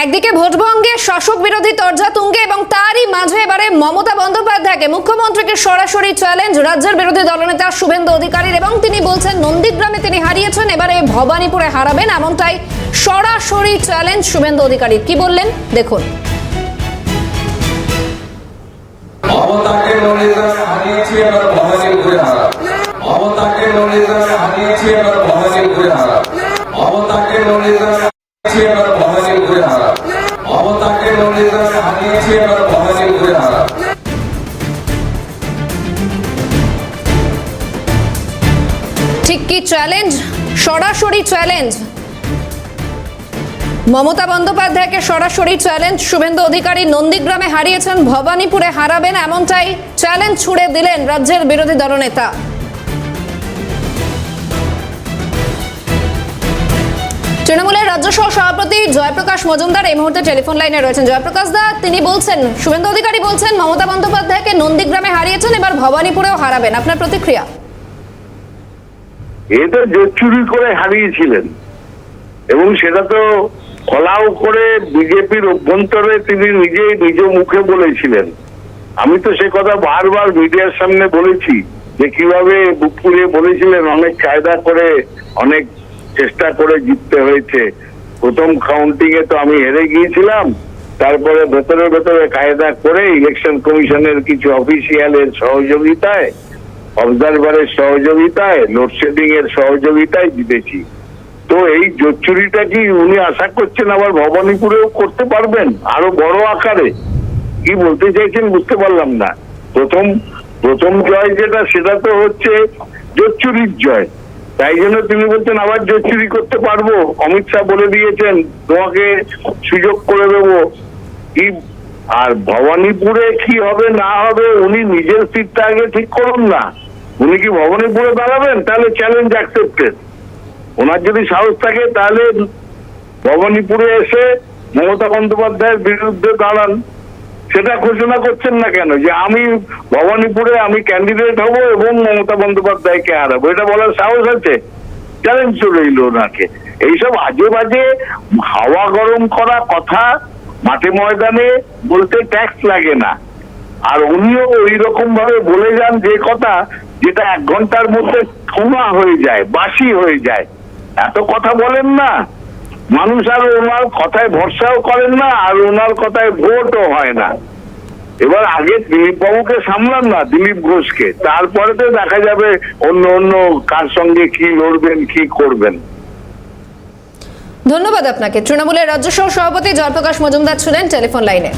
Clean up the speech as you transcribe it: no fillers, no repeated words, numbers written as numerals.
একদিকে ভোটভঙ্গে শাসক বিরোধী তরজা তুঙ্গে এবং তারই মাঝে এবারে মমতা বন্দ্যোপাধ্যায়কে মুখ্যমন্ত্রীকে সরাসরি চ্যালেঞ্জ রাজ্যের বিরোধী দলনেতা শুভেন্দু অধিকারীর, এবং তিনি বলছেন নন্দীগ্রামে তিনি হারিয়েছেন, এবারে ভবানীপুরে হারাবেন, এমনটাই সরাসরি চ্যালেঞ্জ শুভেন্দু অধিকারীর। কি বললেন দেখুন। মমতাকে নন্দীগ্রামে হারিয়েছি, এবার ভবানীপুরে হারাবো। মমতাকে নন্দীগ্রামে হারিয়েছি, এবার ভবানীপুরে হারাবো। মমতাকে নন্দীগ্রামে হারিয়েছি, এবার ভবানীপুরে হারাবো। মমতাকে নন্দীগ্রামে হারিয়েছি, এবার ভবানীপুরে হারাবো। ঠিক কি চ্যালেঞ্জ? সরাসরি চ্যালেঞ্জ মমতা বন্দ্যোপাধ্যায়কে, সরাসরি চ্যালেঞ্জ শুভেন্দু অধিকারী নন্দীগ্রামে হারিয়েছেন, ভবানীপুরে হারাবেন, এমনটাই চ্যালেঞ্জ ছুড়ে দিলেন রাজ্যের বিরোধী দলনেতা। তৃণমূলের রাজ্য সহ সভাপতি জয়প্রকাশ মজুমদার এই মুহূর্তে টেলিফোন লাইনে রয়েছেন। জয়প্রকাশ দা, তিনি বলছেন, শুভেন্দু অধিকারী বলছেন মমতা বন্দ্যোপাধ্যায়কে নন্দীগ্রামে হারিয়েছেন, এবার ভবানীপুরেও হারাবেন, আপনার প্রতিক্রিয়া? এটা জোর চুরি করে হারিয়েছিলেন এবং সেটা তো ফলাও করে বিজেপির অভ্যন্তরে তিনি নিজেই নিজ মুখে বলেছিলেন। আমি তো সে কথা বারবার মিডিয়ার সামনে বলেছি যে কিভাবে বুক পুড়িয়ে বলেছিলেন অনেক কায়দা করে, অনেক চেষ্টা করে জিততে হয়েছে। প্রথম কাউন্টিং এ তো আমি হেরে গিয়েছিলাম, তারপরে ভেতরে ভেতরে কায়দা করে ইলেকশন কমিশনের কিছু অফিসিয়ালের সহযোগিতায়, অবজারভারের সহযোগিতায়, লোডশেডিং এর সহযোগিতায় জিতেছি। তো এই জোর চুরিটা কি উনি আশা করছেন আবার ভবানীপুরেও করতে পারবেন আরো বড় আকারে? কি বলতে চাইছেন বুঝতে পারলাম না। প্রথম জয় যেটা, সেটা তো হচ্ছে জোর চুরির জয়, তাই জন্য তিনি বলছেন আবার জোর চুরি করতে পারবো। অমিত শাহ বলে দিয়েছেন তোমাকে সুযোগ করে দেবো। কি আর ভবানীপুরে কি হবে না হবে উনি নিজের সিটটা আগে ঠিক করুন না। উনি কি ভবানীপুরে দাঁড়াবেন? তাহলে চ্যালেঞ্জ অ্যাকসেপ্টেড। ওনার যদি সাহস থাকে তাহলে ভবানীপুরে এসে মমতা বন্দ্যোপাধ্যায়ের বিরুদ্ধে দাঁড়ান। সেটা ঘোষণা করছেন না কেন যে আমি ভবানীপুরে আমি ক্যান্ডিডেট হব এবং মমতা বন্দ্যোপাধ্যায়কে হারাবো? এটা বলার সাহস আছে? চ্যালেঞ্জ চলে এলো ওনাকে। এইসব আজে বাজে হাওয়া গরম করা কথা মাঠে ময়দানে বলতে ট্যাক্স লাগে না। আর উনিও ওই রকম ভাবে বলে যান যে কথা যেটা 1 ঘন্টার মধ্যে ঠোঙা হয়ে যায়, বাসি হয়ে যায়। এত কথা বলেন না, মানুষ আর ওনার কথায় ভরসাও করেন না, আর ওনার কথায় ভোটও হয় না। এবার আগে দিলীপ বাবুকে সামলান না, দিলীপ ঘোষকে, তারপরে তো দেখা যাবে অন্য কার সঙ্গে কি লড়বেন, কি করবেন। ধন্যবাদ আপনাকে। তৃণমূলের রাজ্য সহ সভাপতি জয়প্রকাশ মজুমদার ছিলেন টেলিফোন লাইনে।